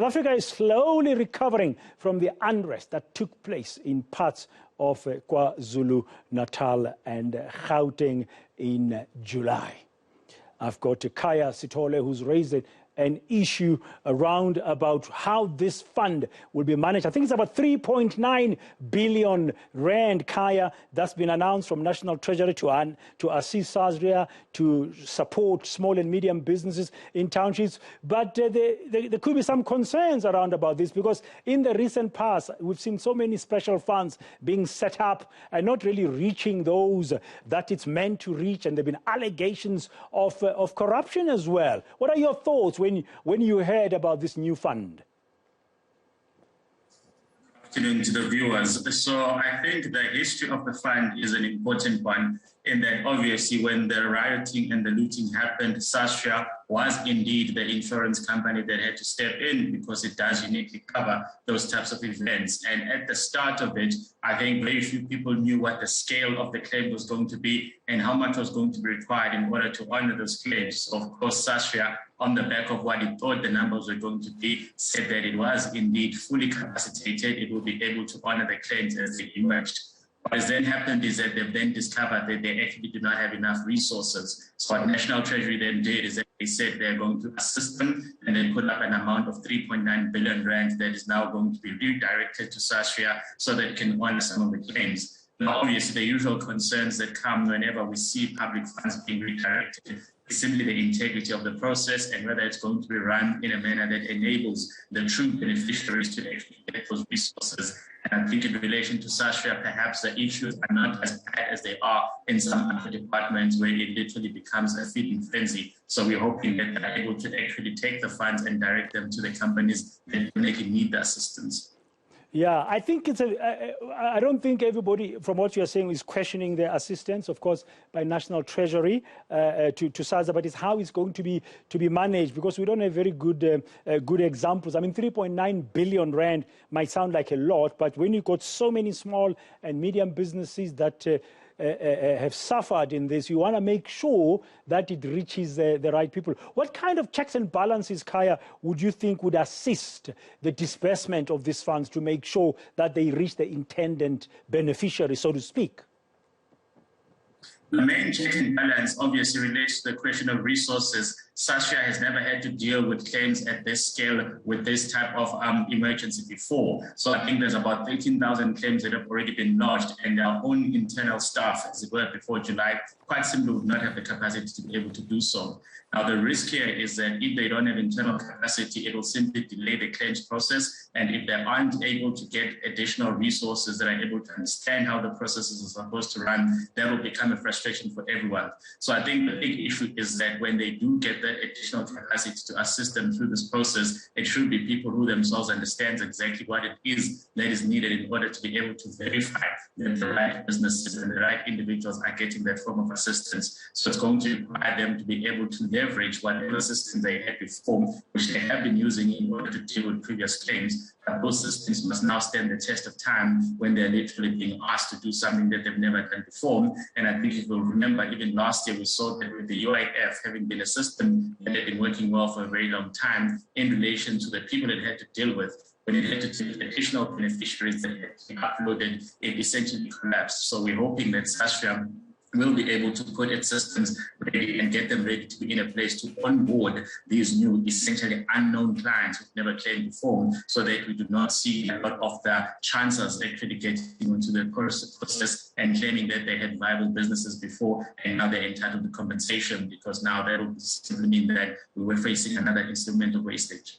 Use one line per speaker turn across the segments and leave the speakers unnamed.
South Africa is slowly recovering from the unrest that took place in parts of KwaZulu-Natal and Gauteng in July. I've got Khaya Sithole, who's raised an issue around about how this fund will be managed. I think it's about 3.9 billion rand, Khaya, that's been announced from National Treasury to assist SASRIA to support small and medium businesses in townships. But there could be some concerns around about this, because in the recent past, we've seen so many special funds being set up and not really reaching those that it's meant to reach. And there have been allegations of corruption as well. What are your thoughts when you heard about this new fund?
Good afternoon to the viewers. So I think the history of the fund is an important one, in that obviously when the rioting and the looting happened, SASRIA was indeed the insurance company that had to step in, because it does uniquely cover those types of events. And at the start of it, I think very few people knew what the scale of the claim was going to be and how much was going to be required in order to honor those claims. So of course, SASRIA, on the back of what it thought the numbers were going to be, said that it was indeed fully capacitated. It will be able to honor the claims as they emerged. What has then happened is that they've then discovered that they actually do not have enough resources. So what National Treasury then did is that they said they're going to assist them, and then put up an amount of 3.9 billion rand that is now going to be redirected to SASRIA so that it can honor some of the claims. Now, obviously, the usual concerns that come whenever we see public funds being redirected is simply the integrity of the process and whether it's going to be run in a manner that enables the true beneficiaries to actually get those resources. And I think in relation to SASRIA, perhaps the issues are not as bad as they are in some other departments, where it literally becomes a feeding frenzy. So we're hoping that they're able to actually take the funds and direct them to the companies that need the assistance.
Yeah, I think I don't think everybody, from what you're saying, is questioning the assistance, of course, by National Treasury to SASRIA, but it's how it's going to be managed, because we don't have very good examples. I mean, 3.9 billion rand might sound like a lot, but when you've got so many small and medium businesses that have suffered in this, you want to make sure that it reaches the right people. What kind of checks and balances, Khaya, would you think would assist the disbursement of these funds to make sure that they reach the intended beneficiary, so to speak?
The main check and balance obviously relates to the question of resources. SASRIA has never had to deal with claims at this scale with this type of emergency before. So I think there's about 13,000 claims that have already been lodged, and our own internal staff, as it were, before July, quite simply would not have the capacity to be able to do so. Now, the risk here is that if they don't have internal capacity, it will simply delay the claims process. And if they aren't able to get additional resources that are able to understand how the processes are supposed to run, that will become a frustration for everyone. So I think the big issue is that when they do get the additional capacity to assist them through this process, it should be people who themselves understand exactly what it is that is needed in order to be able to verify that the right businesses and the right individuals are getting that form of assistance. So it's going to require them to be able to leverage whatever systems they had before, which they have been using in order to deal with previous claims. But those systems must now stand the test of time when they're literally being asked to do something that they've never done before. And I think if you'll remember, even last year, we saw that with the UIF having been a system that had been working well for a very long time in relation to the people it had to deal with. When it had to take additional beneficiaries that had to be uploaded, it essentially collapsed. So we're hoping that SASRIA will be able to put its systems ready and get them ready to be in a place to onboard these new, essentially unknown clients who've never claimed before, so that we do not see a lot of the chancers actually getting into the process and claiming that they had viable businesses before and now they're entitled to compensation, because now that will simply mean that we were facing another instrument of wastage.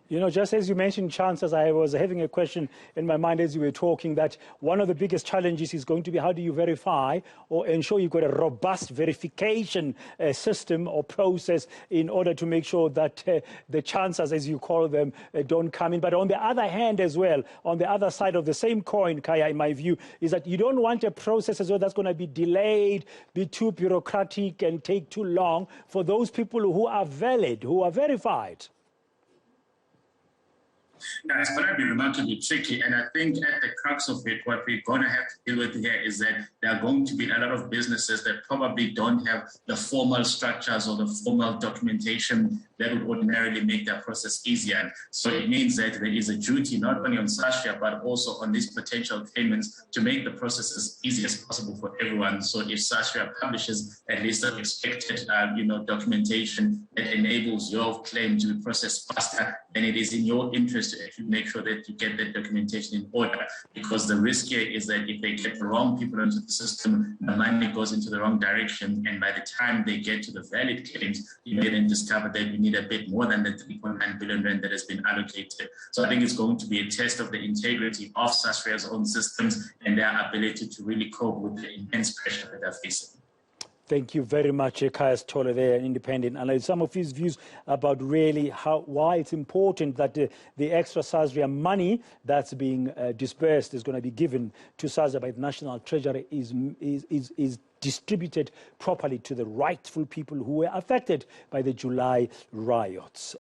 You know, just as you mentioned chances, I was having a question in my mind as you were talking, that one of the biggest challenges is going to be how do you verify or ensure you've got a robust verification system or process in order to make sure that the chances, as you call them, don't come in. But on the other hand as well, on the other side of the same coin, Khaya, in my view, is that you don't want a process as well that's going to be delayed, be too bureaucratic and take too long for those people who are valid, who are verified.
Yeah, it's going to be remarkably tricky. And I think at the crux of it, what we're going to have to deal with here is that there are going to be a lot of businesses that probably don't have the formal structures or the formal documentation that would ordinarily make that process easier. So it means that there is a duty not only on SASRIA, but also on these potential claimants to make the process as easy as possible for everyone. So if SASRIA publishes at least the expected documentation that enables your claim to be processed faster, then it is in your interest to actually make sure that you get that documentation in order. Because the risk here is that if they get the wrong people into the system, the money goes into the wrong direction, and by the time they get to the valid claims, you may then discover that you need a bit more than the 3.9 billion rand that has been allocated. So I think it's going to be a test of the integrity of SASRIA's own systems and their ability to really cope with the immense pressure that they're facing.
Thank you very much, Khaya Sithole, there, independent analyst. Some of his views about really why it's important that the extra SASRIA money that's being disbursed is going to be given to SASRIA by the National Treasury is distributed properly to the rightful people who were affected by the July riots.